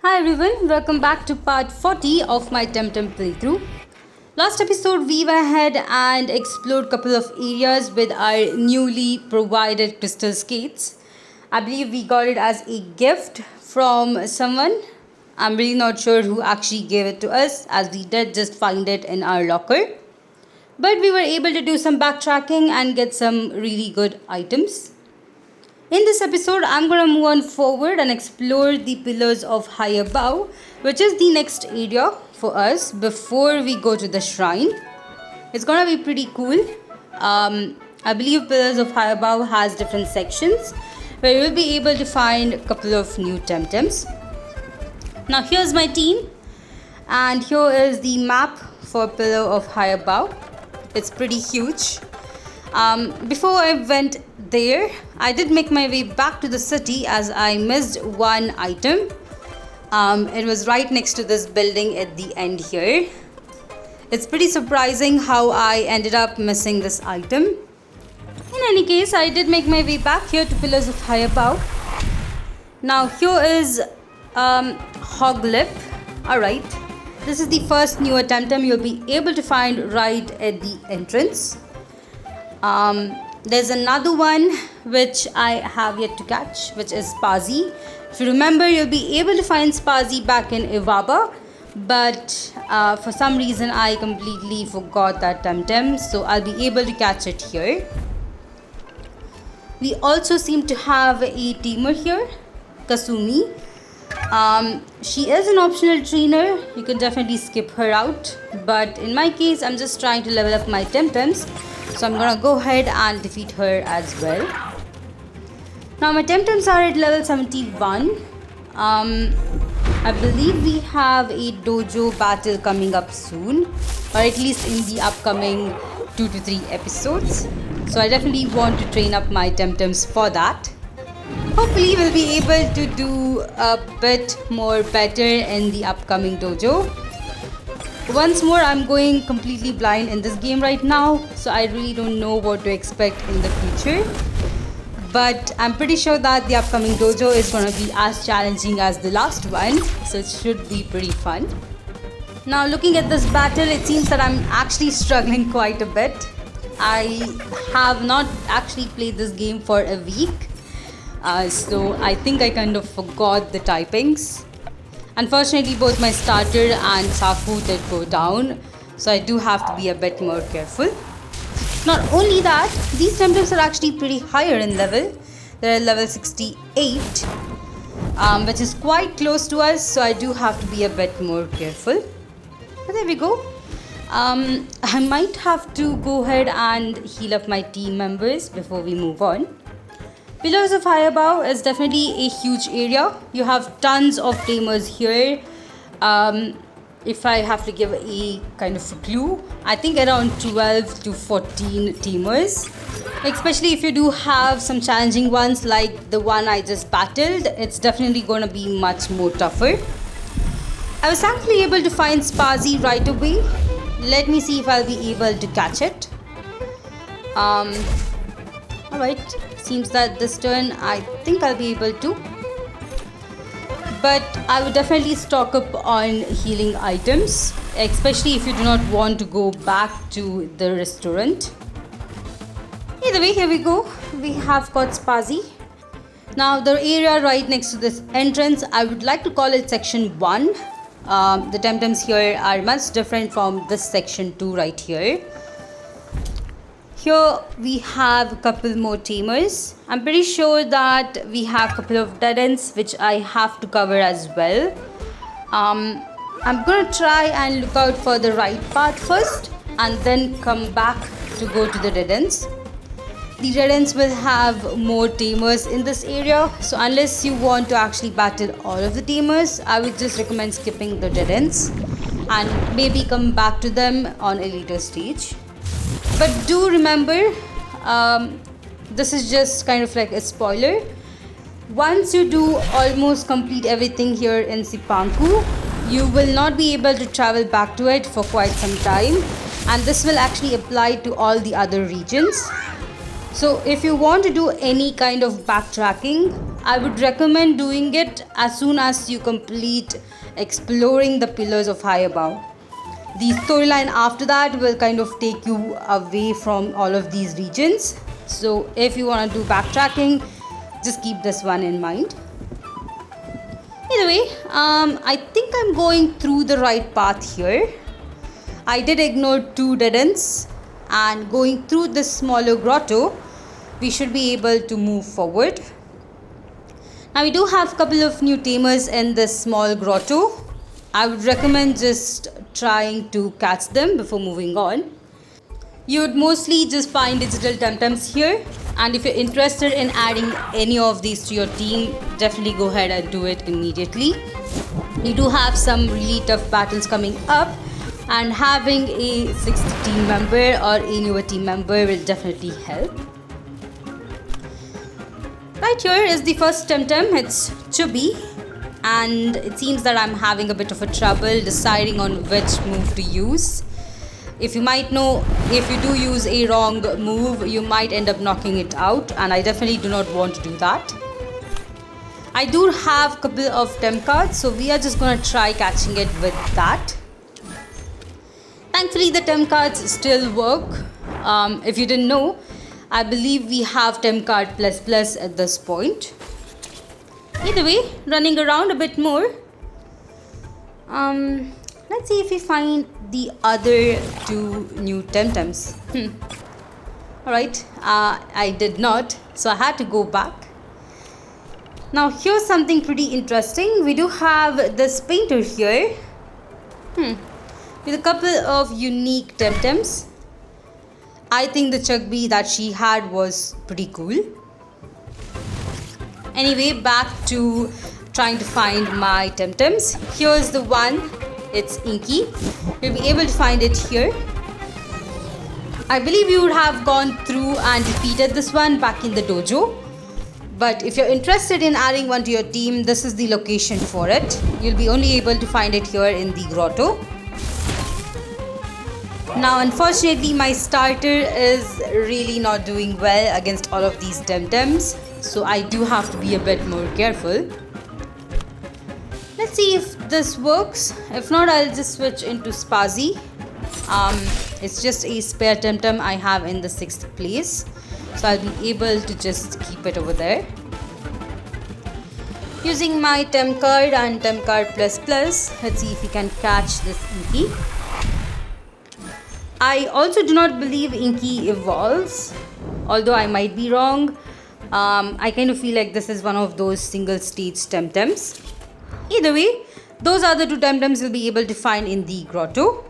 Hi everyone, welcome back to part 40 of my TemTem playthrough. Last episode we went ahead and explored a couple of areas with our newly provided crystal skates. I believe we got it as a gift from someone. I'm really not sure who actually gave it to us, as we did just find it in our locker. But we were able to do some backtracking and get some really good items. In this episode, I'm going to move on forward and explore the pillars of Highabove, which is the next area for us before we go to the shrine. It's going to be pretty cool. I believe pillars of Highabove has different sections where you'll be able to find a couple of new TemTems. Now here's my team, and here is the map for pillar of Highabove. It's pretty huge. Before I went there, I did make my way back to the city as I missed one item. It was right next to this building at the end here. It's pretty surprising how I ended up missing this item. In any case, I did make my way back here to Pillars of Highabove. Now here is Hoglip. Alright, this is the first new TemTem you'll be able to find right at the entrance. There's another one which I have yet to catch, which is Spazi. If you remember, you'll be able to find Spazi back in Ivaba, but for some reason I completely forgot that TemTem, so I'll be able to catch it here. We also seem to have a tamer here, Kasumi. She is an optional trainer. You can definitely skip her out, but in my case I'm just trying to level up my TemTems, so I'm gonna go ahead and defeat her as well. Now my TemTems are at level 71. I believe we have a dojo battle coming up soon, or at least in the upcoming 2 to 3 episodes. So I definitely want to train up my TemTems for that. Hopefully we'll be able to do a bit more better in the upcoming dojo. Once more, I'm going completely blind in this game right now, so I really don't know what to expect in the future. But I'm pretty sure that the upcoming dojo is going to be as challenging as the last one, so it should be pretty fun. Now looking at this battle, it seems that I'm actually struggling quite a bit. I have not actually played this game for a week, so I think I kind of forgot the typings. Unfortunately, both my starter and Saku did go down, so I do have to be a bit more careful. Not only that, these TemTems are actually pretty higher in level. They're at level 68, which is quite close to us, so I do have to be a bit more careful. But there we go. I might have to go ahead and heal up my team members before we move on. Pillars of Highabove is definitely a huge area. You have tons of tamers here. If I have to give a kind of a clue, I think around 12 to 14 tamers. Especially if you do have some challenging ones like the one I just battled, it's definitely going to be much more tougher. I was thankfully able to find Spazi right away. Let me see if I'll be able to catch it. Alright, seems that this turn I think I'll be able to. But I would definitely stock up on healing items, especially if you do not want to go back to the restaurant. Either way, here we go. We have got Spazi. Now the area right next to this entrance, I would like to call it section 1. The TemTems here are much different from this section 2 right here. Here we have a couple more tamers. I'm pretty sure that we have a couple of dead ends which I have to cover as well. I'm gonna try and look out for the right path first and then come back to go to the dead ends. The dead ends will have more tamers in this area, so unless you want to actually battle all of the tamers, I would just recommend skipping the dead ends and maybe come back to them on a later stage. But do remember, this is just kind of like a spoiler. Once you do almost complete everything here in Sipanku, you will not be able to travel back to it for quite some time, and this will actually apply to all the other regions. So if you want to do any kind of backtracking, I would recommend doing it as soon as you complete exploring the pillars of Highabove. The storyline after that will kind of take you away from all of these regions. So if you want to do backtracking, just keep this one in mind. Either way, I think I'm going through the right path here. I did ignore 2 dead ends, and going through this smaller grotto, we should be able to move forward. Now we do have a couple of new tamers in this small grotto. I would recommend just trying to catch them before moving on. You would mostly just find digital TemTems here, and if you're interested in adding any of these to your team, definitely go ahead and do it immediately. You do have some really tough battles coming up, and having a 6th team member or a newer team member will definitely help. Right here is the first TemTem. It's Chubby, and it seems that I'm having a bit of a trouble deciding on which move to use. If you might know, if you do use a wrong move, you might end up knocking it out, and I definitely do not want to do that. I do have a couple of Tem cards, so we are just going to try catching it with that. Thankfully, the Tem cards still work. If you didn't know, I believe we have Tem card plus at this point. Either way, running around a bit more. Let's see if we find the other 2 new TemTems. Alright, I did not, so I had to go back. Now here's something pretty interesting. We do have this painter here. With a couple of unique TemTems. I think the Chugby that she had was pretty cool. Anyway, back to trying to find my TemTems. Here's the one. It's Inky. You'll be able to find it here. I believe you would have gone through and defeated this one back in the dojo. But if you're interested in adding one to your team, this is the location for it. You'll be only able to find it here in the grotto. Now unfortunately my starter is really not doing well against all of these TemTems, so I do have to be a bit more careful. Let's see if this works. If not, I'll just switch into Spazzy. It's just a spare TemTem I have in the 6th place, so I'll be able to just keep it over there. Using my Tem card and Tem card plus, let's see if we can catch this Inky. I also do not believe Inky evolves, although I might be wrong. I kind of feel like this is one of those single stage TemTems. Either way, those are the 2 TemTems you'll be able to find in the grotto.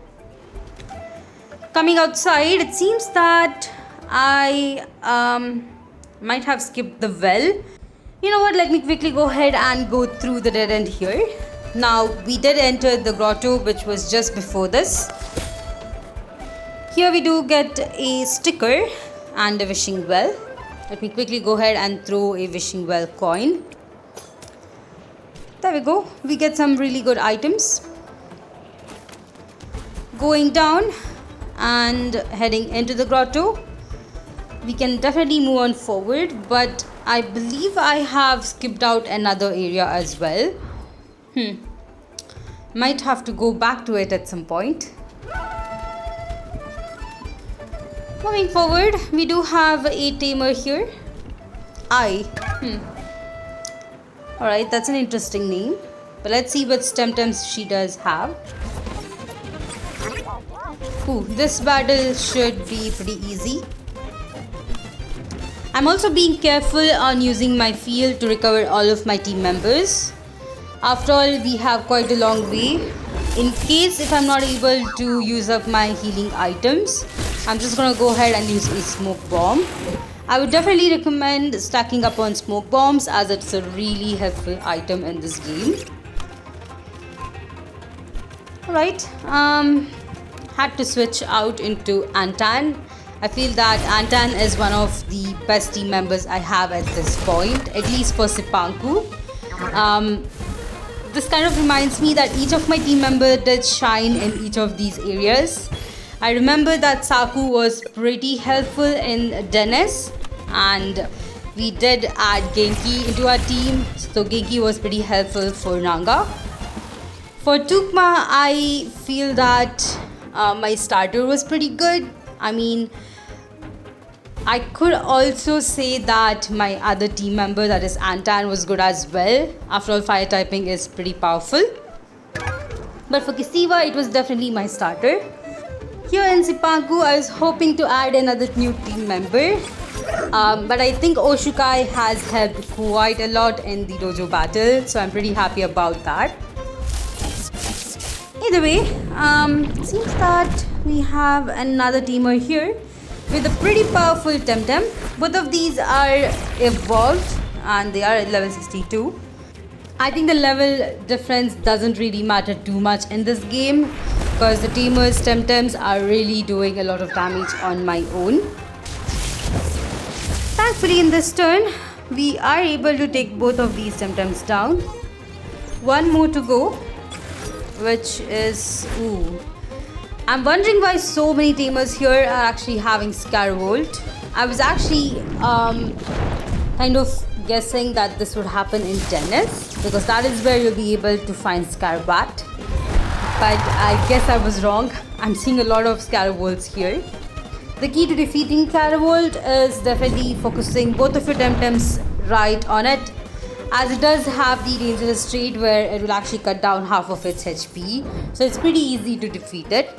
Coming outside, it seems that I might have skipped the well. You know what, let me quickly go ahead and go through the dead end here. Now, we did enter the grotto, which was just before this. Here we do get a sticker and a wishing well. Let me quickly go ahead and throw a wishing well coin. There we go. We get some really good items. Going down and heading into the grotto. We can definitely move on forward, but I believe I have skipped out another area as well. Might have to go back to it at some point. Moving forward, we do have a tamer here. Alright, that's an interesting name. But let's see what TemTems she does have. Ooh, this battle should be pretty easy. I'm also being careful on using my field to recover all of my team members. After all, we have quite a long way. In case if I'm not able to use up my healing items, I'm just gonna go ahead and use a smoke bomb. I would definitely recommend stacking up on smoke bombs, as it's a really helpful item in this game. Alright, had to switch out into Antan. I feel that Antan is one of the best team members I have at this point, at least for Sipanku. This kind of reminds me that each of my team members did shine in each of these areas. I remember that Saku was pretty helpful in Dennis, and we did add Genki into our team, so Genki was pretty helpful for Nanga. For Tukma, I feel that my starter was pretty good. I mean, I could also say that my other team member, that is Antan, was good as well. After all, fire typing is pretty powerful. But for Kisiwa, it was definitely my starter. Here in Sipagu, I was hoping to add another new team member. But I think Oshukai has helped quite a lot in the dojo battle, so I'm pretty happy about that. Either way, seems that we have another teamer here with a pretty powerful TemTem. Both of these are evolved and they are at level 62. I think the level difference doesn't really matter too much in this game because the teamers' TemTems are really doing a lot of damage on my own. Thankfully in this turn, we are able to take both of these TemTems down. One more to go, which is... ooh. I'm wondering why so many tamers here are actually having Scaravolt. I was actually kind of guessing that this would happen in tennis because that is where you'll be able to find Scarbat. But I guess I was wrong. I'm seeing a lot of Scaravolts here. The key to defeating Scaravolt is definitely focusing both of your TemTems right on it, as it does have the dangerous trait where it will actually cut down half of its HP. So it's pretty easy to defeat it.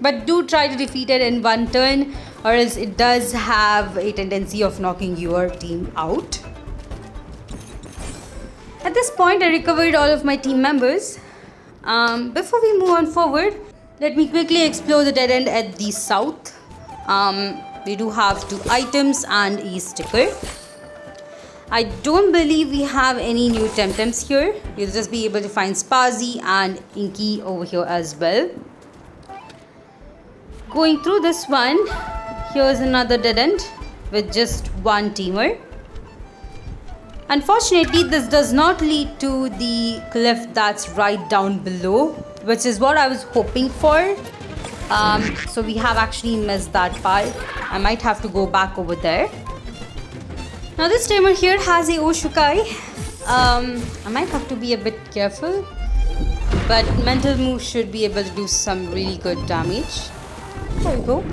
But do try to defeat it in one turn, or else it does have a tendency of knocking your team out. At this point, I recovered all of my team members. Before we move on forward, let me quickly explore the dead end at the south. We do have 2 items and a sticker. I don't believe we have any new TemTems here. You'll just be able to find Spazi and Inky over here as well. Going through this one, here's another dead end with just one teamer. Unfortunately, this does not lead to the cliff that's right down below, which is what I was hoping for. So we have actually missed that part. I might have to go back over there. Now this tamer here has a Oshukai. I might have to be a bit careful, but mental move should be able to do some really good damage. There we go.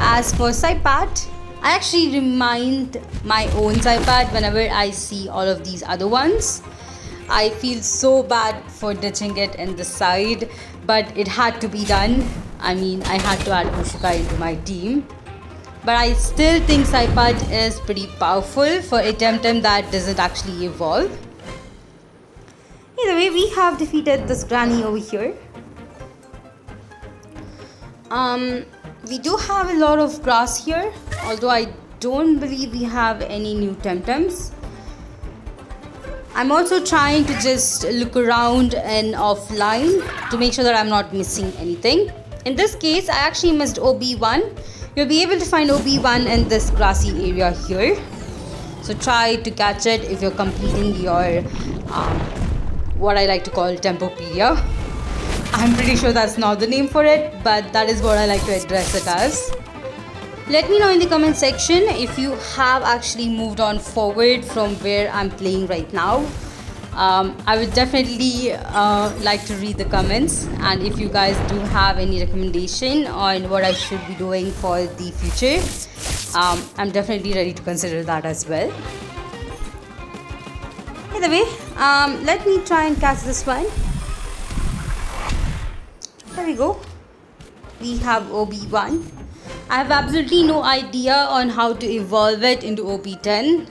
As for Saipat, I actually remind my own Saipat whenever I see all of these other ones. I feel so bad for ditching it in the side, but it had to be done. I mean, I had to add Oshukai into my team. But I still think Saipat is pretty powerful for a TemTem that doesn't actually evolve. Either way, we have defeated this granny over here. We do have a lot of grass here, although I don't believe we have any new TemTems. I'm also trying to just look around and offline to make sure that I'm not missing anything. In this case, I actually missed OB1. You'll be able to find OB1 in this grassy area here. So try to catch it if you're completing your, what I like to call Tempopedia. I'm pretty sure that's not the name for it, but that is what I like to address it as. Let me know in the comment section if you have actually moved on forward from where I'm playing right now. I would definitely like to read the comments, and if you guys do have any recommendation on what I should be doing for the future, I'm definitely ready to consider that as well. Either way, let me try and catch this one. There we go. We have OB1. I have absolutely no idea on how to evolve it into OB10,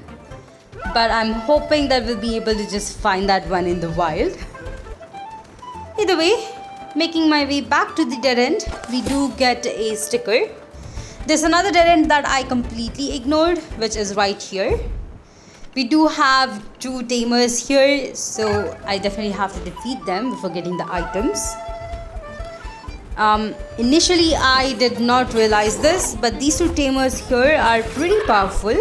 but I'm hoping that we'll be able to just find that one in the wild. Either way, making my way back to the dead end, we do get a sticker. There's another dead end that I completely ignored, which is right here. We do have 2 tamers here, so I definitely have to defeat them before getting the items. Initially, I did not realize this, but these 2 tamers here are pretty powerful.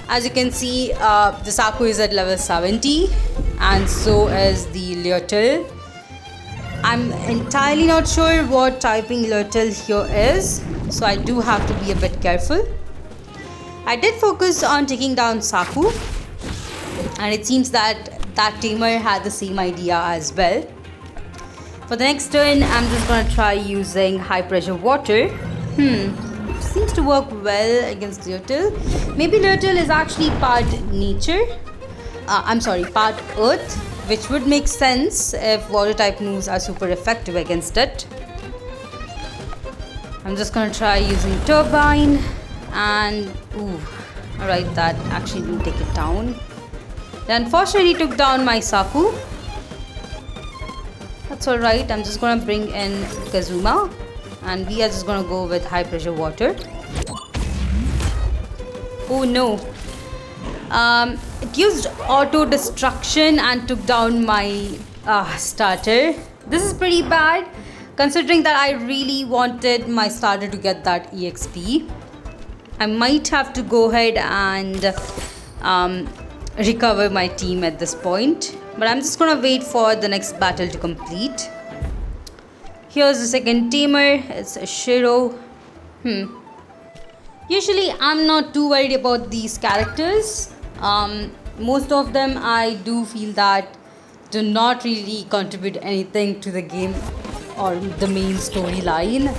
As you can see, the Saku is at level 70, and so is the Leotil. I'm entirely not sure what typing Leotil here is, so I do have to be a bit careful. I did focus on taking down Saku, and it seems that that tamer had the same idea as well. For the next turn, I'm just gonna try using high pressure water. Seems to work well against Leotil. Maybe Leotil is actually part nature. Part earth, which would make sense if water type moves are super effective against it. I'm just gonna try using Turbine, and alright, that actually didn't take it down. They unfortunately took down my Saku. That's alright, I'm just gonna bring in Kazuma, and we are just gonna go with high pressure water. Oh no. It used auto destruction and took down my starter. This is pretty bad, considering that I really wanted my starter to get that EXP. I might have to go ahead and recover my team at this point, but I'm just gonna wait for the next battle to complete. Here's the second tamer. It's a Shiro. Usually I'm not too worried about these characters. Most of them I do feel that do not really contribute anything to the game or the main storyline.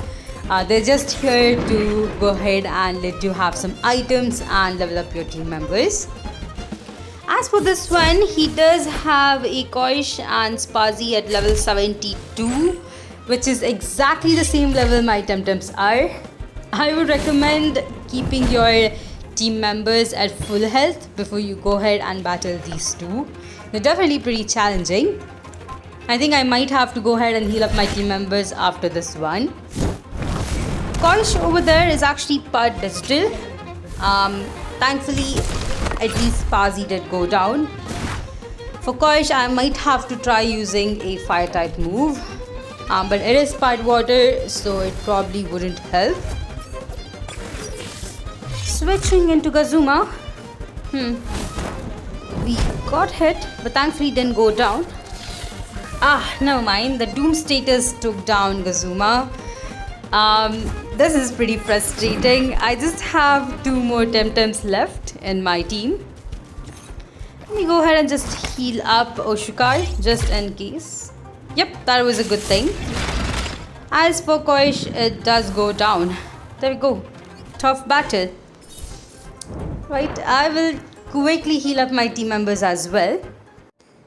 They're just here to go ahead and let you have some items and level up your team members. As for this one, he does have a Koish and Spazi at level 72, which is exactly the same level my TemTems are. I would recommend keeping your team members at full health before you go ahead and battle these two. They're definitely pretty challenging. I think I might have to go ahead and heal up my team members after this one. Koish over there is actually part digital. Thankfully, at least Spazi did go down. For Koish, I might have to try using a fire type move. But it is part water, so it probably wouldn't help. Switching into Kazuma. We got hit, but thankfully didn't go down. Never mind. The Doom status took down Kazuma. This is pretty frustrating. I just have 2 more TemTems left in my team. Let me go ahead and just heal up Oshukai just in case. Yep, that was a good thing. As for Koish, it does go down. There we go. Tough battle. Right, I will quickly heal up my team members as well.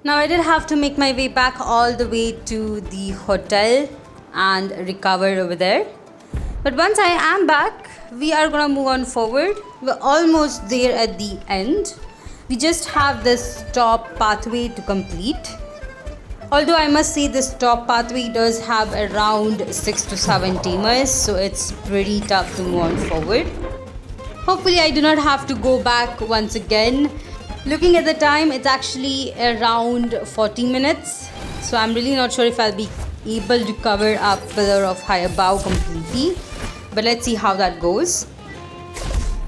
Now I did have to make my way back all the way to the hotel and recover over there. But once I am back, we are gonna move on forward. We're almost there at the end. We just have this top pathway to complete. Although I must say this top pathway does have around 6 to 7 tamers, so it's pretty tough to move on forward. Hopefully I do not have to go back once again. Looking at the time, it's actually around 40 minutes. So I'm really not sure if I'll be able to cover up Pillar of Highabove completely. But let's see how that goes.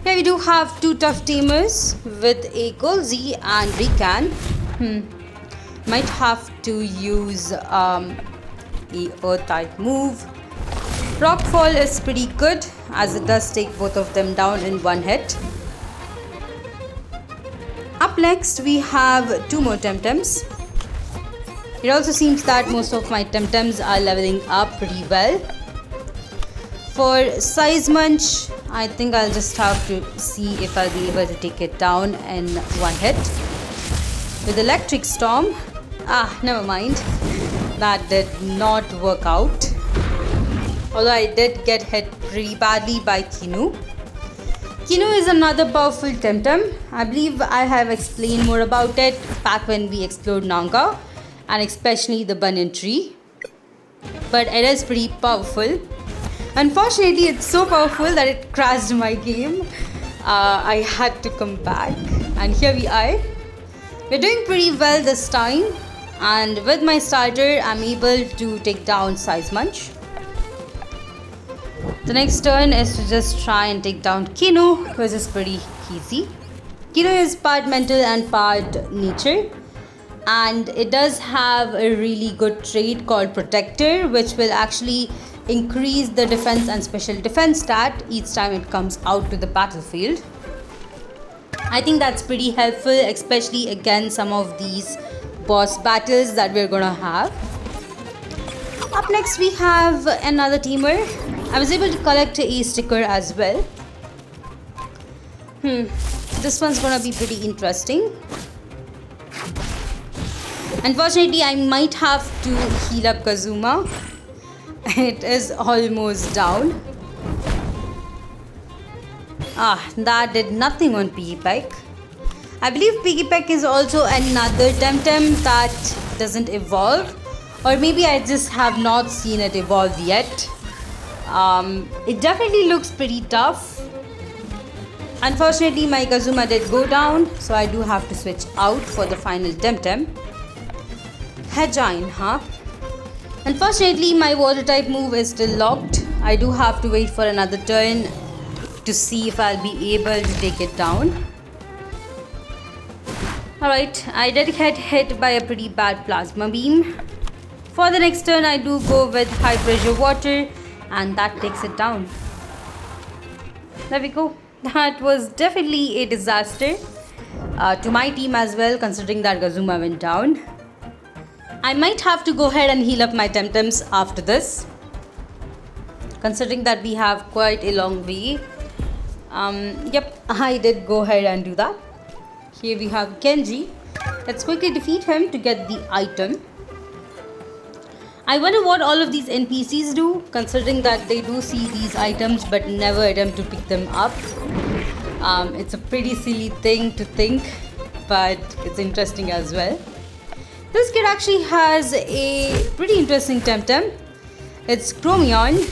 Here we do have 2 tough tamers with a Golzi and Rikan. Might have to use a Earth type move. Rockfall is pretty good as it does take both of them down in one hit. Up next we have 2 more TemTems. It also seems that most of my TemTems are leveling up pretty well. For Size Munch, I think I'll just have to see if I'll be able to take it down in one hit. With Electric Storm, never mind. That did not work out. Although I did get hit pretty badly by Kinu. Kinu is another powerful TemTem. I believe I have explained more about it back when we explored Nanga, and especially the banyan tree. But it is pretty powerful. Unfortunately, it's so powerful that it crashed my game. I had to come back, and here we are. We're doing pretty well this time, and with my starter, I'm able to take down Size Munch. The next turn is to just try and take down Kinu, which is pretty easy. Kinu is part mental and part nature, and it does have a really good trait called Protector, which will actually increase the defense and special defense stat each time it comes out to the battlefield. I think that's pretty helpful, especially against some of these boss battles that we're gonna have. Up next we have another teamer. I was able to collect a sticker as well. This one's gonna be pretty interesting. Unfortunately, I might have to heal up Kazuma. It is almost down. That did nothing on Piggypeck. I believe Piggypeck is also another TemTem that doesn't evolve. Or maybe I just have not seen it evolve yet. It definitely looks pretty tough. Unfortunately, my Kazuma did go down, so I do have to switch out for the final TemTem. Hedgine, huh? Unfortunately, my water type move is still locked. I do have to wait for another turn to see if I'll be able to take it down. Alright, I did get hit by a pretty bad plasma beam. For the next turn, I do go with high pressure water, and that takes it down. There we go. That was definitely a disaster to my team as well, considering that Kazuma went down. I might have to go ahead and heal up my TemTems after this, considering that we have quite a long way. Yep, I did go ahead and do that. Here we have Genji. Let's quickly defeat him to get the item. I wonder what all of these NPCs do, considering that they do see these items but never attempt to pick them up. It's a pretty silly thing to think, but it's interesting as well. This kid actually has a pretty interesting TemTem. It's Chromion.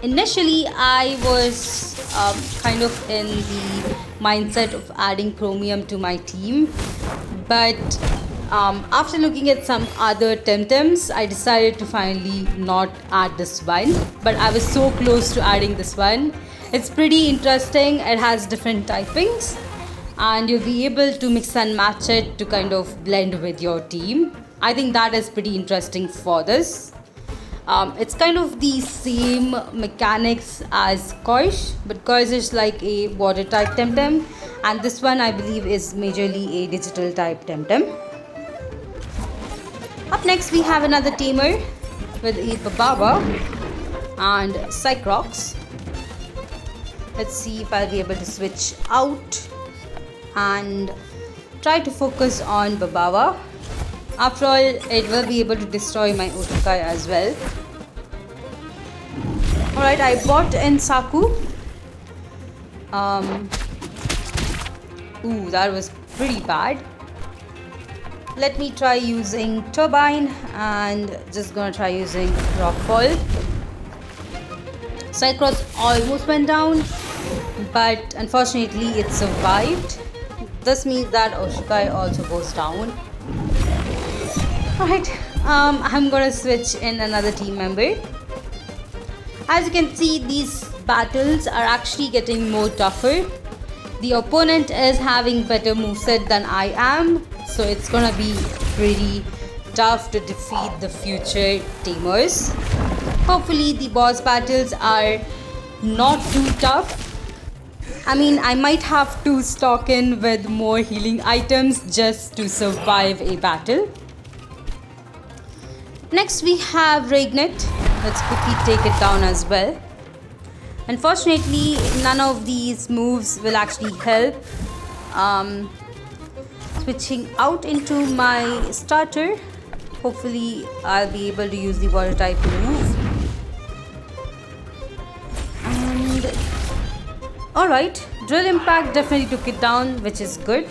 Initially, I was kind of in the mindset of adding Chromium to my team, but after looking at some other TemTems, I decided to finally not add this one, but I was so close to adding this one. It's pretty interesting. It has different typings, and you'll be able to mix and match it to kind of blend with your team. I think that is pretty interesting for this. It's kind of the same mechanics as Koish, but Koish is like a water type TemTem, and this one I believe is majorly a digital type TemTem. Up next we have another tamer with a Bababa and Cycrox. Let's see if I'll be able to switch out and try to focus on Bababa. After all, it will be able to destroy my Otokai as well. Alright, I bought in Saku. Ooh, that was pretty bad. Let me try using Turbine and just gonna try using Rockfall. Cycross almost went down, but unfortunately it survived. This means that Oshikai also goes down. Alright, I'm gonna switch in another team member. As you can see, these battles are actually getting more tougher. The opponent is having better moveset than I am, so it's gonna be pretty tough to defeat the future tamers. Hopefully the boss battles are not too tough. I mean, I might have to stock in with more healing items just to survive a battle. Next we have Regnet. Let's quickly take it down as well. Unfortunately, none of these moves will actually help. Switching out into my starter. Hopefully I'll be able to use the water type move. And alright, Drill Impact definitely took it down, which is good.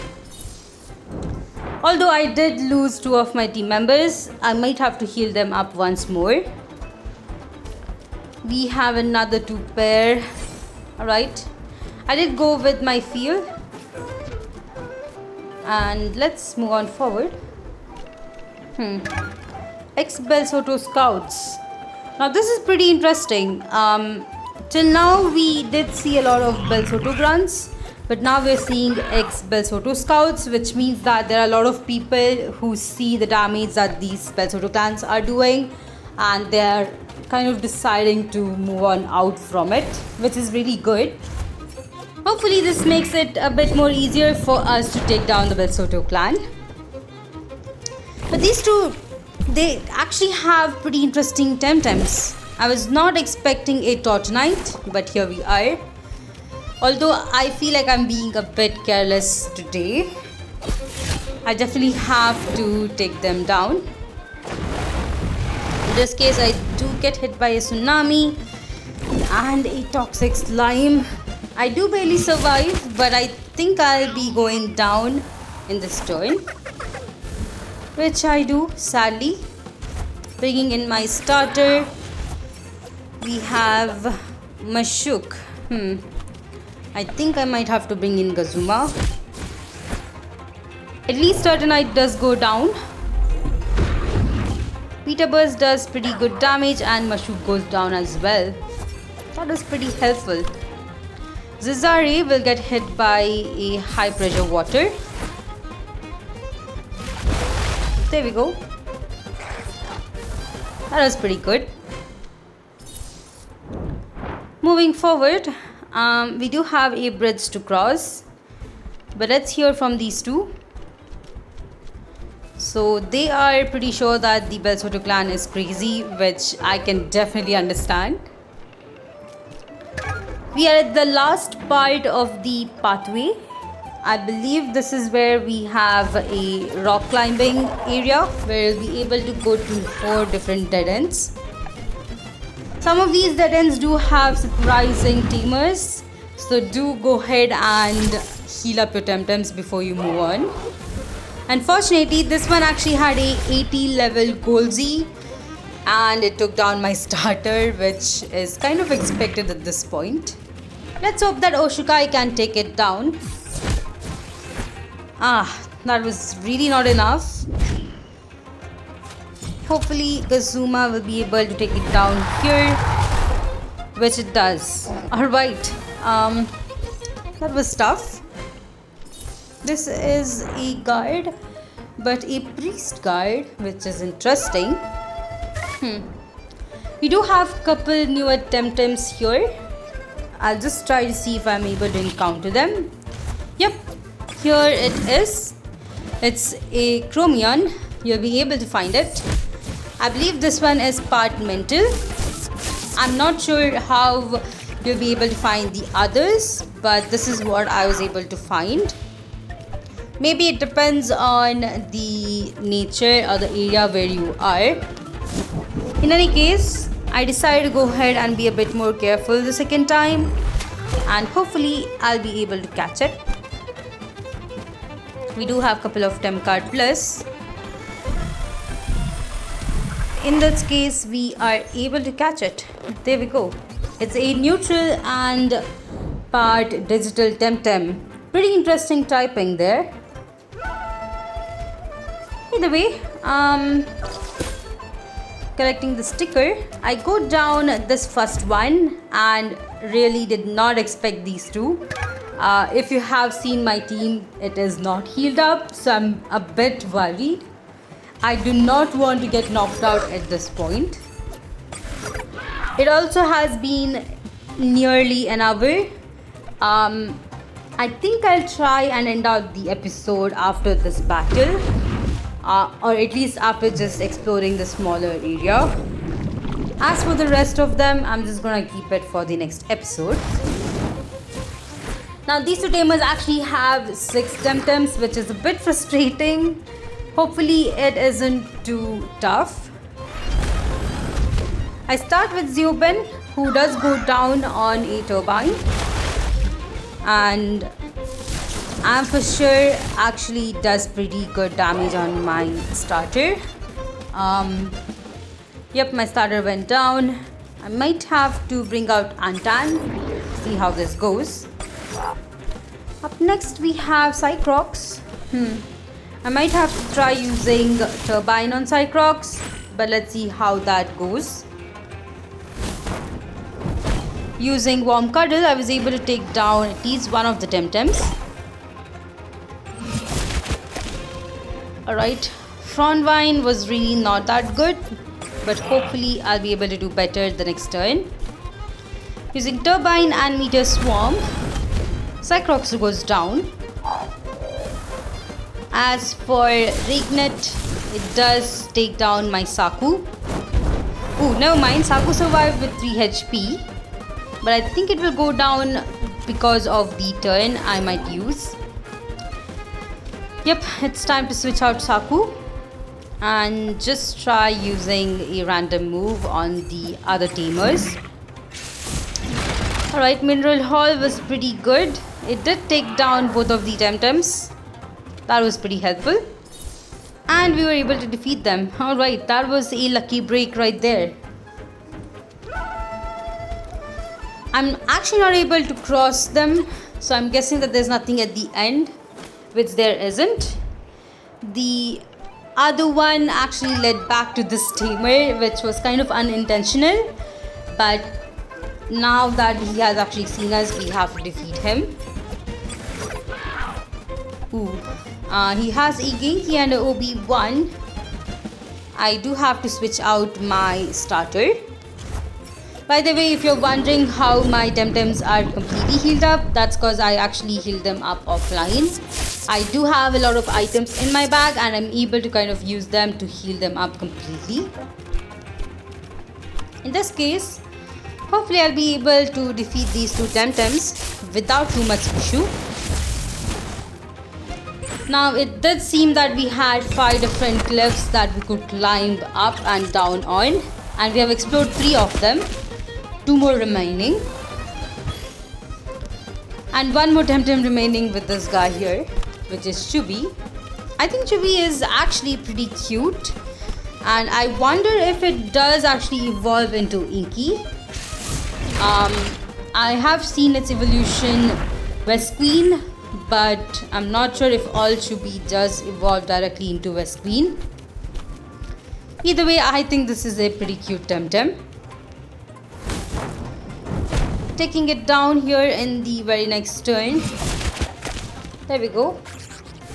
Although I did lose two of my team members, I might have to heal them up once more. We have another two pair. Alright, I did go with my field. And let's move on forward. Ex-Bel Soto Scouts. Now this is pretty interesting. Till now we did see a lot of Bel Soto grunts, but now we're seeing ex-Bel Soto Scouts, which means that there are a lot of people who see the damage that these Bel Soto clans are doing, and they're kind of deciding to move on out from it, which is really good. Hopefully this makes it a bit more easier for us to take down the Belsoto clan. But these two, they actually have pretty interesting TemTems. I was not expecting a Tortonite, but here we are. Although I feel like I'm being a bit careless today, I definitely have to take them down. In this case, I do get hit by a tsunami and a toxic slime. I do barely survive, but I think I'll be going down in this turn, which I do, sadly. Bringing in my starter, we have Mashuk. I think I might have to bring in Gazuma. At least Tortonite does go down. Peter Burst does pretty good damage and Mashuk goes down as well. That is pretty helpful. Zizare will get hit by a high pressure water. There we go. That was pretty good. Moving forward, we do have a bridge to cross. But let's hear from these two. So they are pretty sure that the Belsoto clan is crazy, which I can definitely understand. We are at the last part of the pathway. I believe this is where we have a rock climbing area where we'll be able to go to 4 different dead ends. Some of these dead ends do have surprising tamers, so do go ahead and heal up your TemTems before you move on. Unfortunately, this one actually had a 80 level Golzi and it took down my starter, which is kind of expected at this point. Let's hope that Oshukai can take it down. That was really not enough. Hopefully Gazuma will be able to take it down here, which it does. Alright, that was tough. This is a guard, but a priest guard, which is interesting. We do have couple newer TemTems here. I'll just try to see if I'm able to encounter them. Yep, here it is. It's a Chromion. You'll be able to find it. I believe this one is part mental. I'm not sure how you'll be able to find the others, but this is what I was able to find. Maybe it depends on the nature or the area where you are. In any case, I decided to go ahead and be a bit more careful the second time, and hopefully I'll be able to catch it. We do have a couple of Tem card plus. In this case, we are able to catch it. There we go. It's a neutral and part digital TemTem. Pretty interesting typing there. Either way, collecting the sticker, I go down this first one and really did not expect these two. If you have seen my team, it is not healed up, so I'm a bit worried. I do not want to get knocked out at this point. It also has been nearly an hour. I think I'll try and end out the episode after this battle. Or at least after just exploring the smaller area. As for the rest of them, I'm just gonna keep it for the next episode. Now these two tamers actually have 6 TemTems, which is a bit frustrating. Hopefully it isn't too tough. I start with Zeuben, who does go down on a turbine, and I'm for sure actually does pretty good damage on my starter. Yep, my starter went down. I might have to bring out Antan, see how this goes. Up next we have Cycrox. I might have to try using Turbine on Cycrox, but let's see how that goes. Using Warm Cuddle, I was able to take down at least one of the TemTems. Alright, Frondvine was really not that good, but hopefully I'll be able to do better the next turn. Using Turbine and Meteor Swarm, Cyclops goes down. As for Regnet, it does take down my Saku. Oh, never mind, Saku survived with 3 HP. But I think it will go down because of the turn I might use. Yep, it's time to switch out Saku and just try using a random move on the other tamers. Alright, Mineral Haul was pretty good. It did take down both of the TemTems. That was pretty helpful. And we were able to defeat them. Alright, that was a lucky break right there. I'm actually not able to cross them, so I'm guessing that there's nothing at the end, which there isn't. The other one actually led back to this tamer, which was kind of unintentional, but now that he has actually seen us, we have to defeat him. Ooh. He has a Genki and a OB1. I do have to switch out my starter. By the way, if you're wondering how my TemTems are completely healed up, that's because I actually healed them up offline. I do have a lot of items in my bag and I'm able to kind of use them to heal them up completely. In this case, hopefully I'll be able to defeat these two TemTems without too much issue. Now it did seem that we had 5 different cliffs that we could climb up and down on, and we have explored 3 of them, 2 more remaining, and 1 more TemTem remaining with this guy here, which is Chubby. I think Chubby is actually pretty cute, and I wonder if it does actually evolve into Inky. I have seen its evolution West Queen, but I'm not sure if all Chubby does evolve directly into West Queen. Either way, I think this is a pretty cute TemTem. Taking it down here in the very next turn. There we go.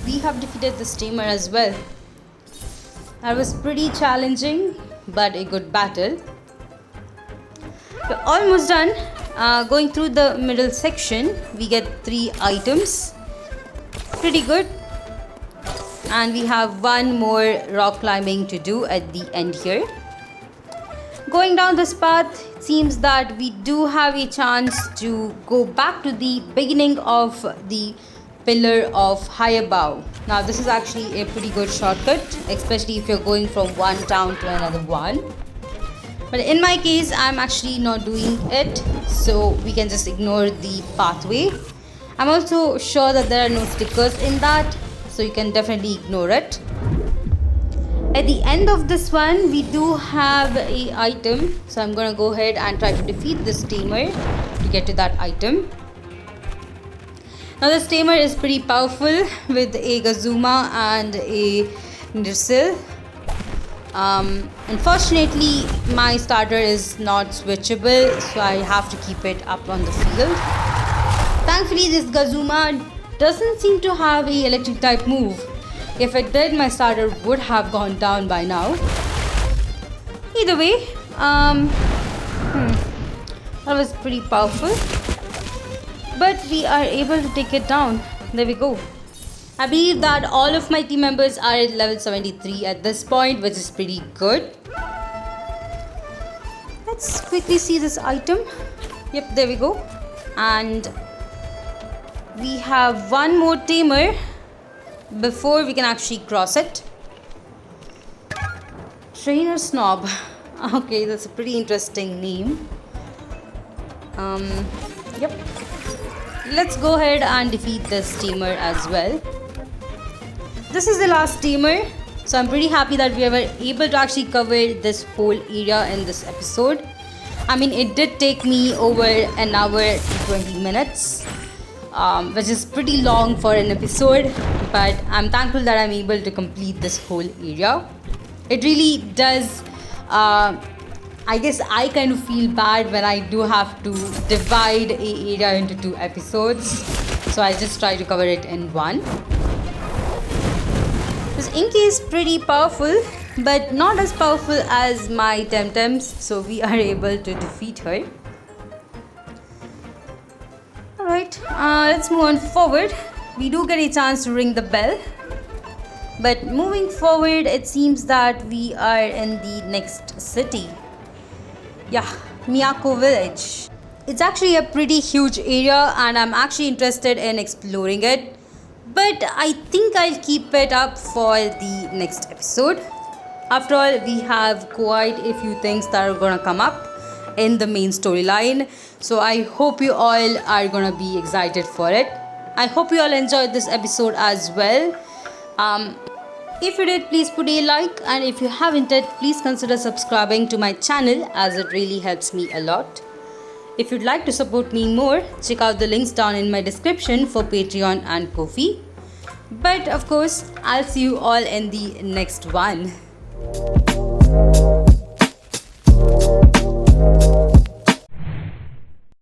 We have defeated this tamer as well. That was pretty challenging, but a good battle. We're almost done. Going through the middle section, we get 3 items. Pretty good. And we have 1 more rock climbing to do at the end here. Going down this path, it seems that we do have a chance to go back to the beginning of the pillar of Highabove. Now this is actually a pretty good shortcut, especially if you're going from one town to another one. But in my case, I'm actually not doing it, so we can just ignore the pathway. I'm also sure that there are no stickers in that, so you can definitely ignore it. At the end of this one, we do have a item, so I'm gonna go ahead and try to defeat this tamer to get to that item. Now this tamer is pretty powerful with a Gazuma and a Nirsil. Unfortunately, my starter is not switchable, so I have to keep it up on the field. Thankfully, this Gazuma doesn't seem to have a electric type move. If it did, my starter would have gone down by now. Either way, that was pretty powerful. But we are able to take it down. There we go. I believe that all of my team members are at level 73 at this point, which is pretty good. Let's quickly see this item. Yep, there we go. And we have 1 more tamer before we can actually cross it. Trainer Snob. Okay, that's a pretty interesting name. Yep. Let's go ahead and defeat this tamer as well. This is the last tamer, so I'm pretty happy that we were able to actually cover this whole area in this episode. I mean, it did take me over an hour to 20 minutes, which is pretty long for an episode, but I'm thankful that I'm able to complete this whole area. It really does, I guess I kind of feel bad when I do have to divide an area into 2 episodes, so I just try to cover it in one. This Inky is pretty powerful, but not as powerful as my TemTems, so we are able to defeat her. Alright, Alright, let's move on forward. We do get a chance to ring the bell. But moving forward, it seems that we are in the next city. Yeah, Miyako village. It's actually a pretty huge area and I'm actually interested in exploring it. But I think I'll keep it up for the next episode. After all, we have quite a few things that are gonna come up in the main storyline. So I hope you all are gonna be excited for it. I hope you all enjoyed this episode as well. If you did, please put a like, and if you haven't yet, please consider subscribing to my channel as it really helps me a lot. If you'd like to support me more, check out the links down in my description for Patreon and Ko-fi. But of course, I'll see you all in the next one.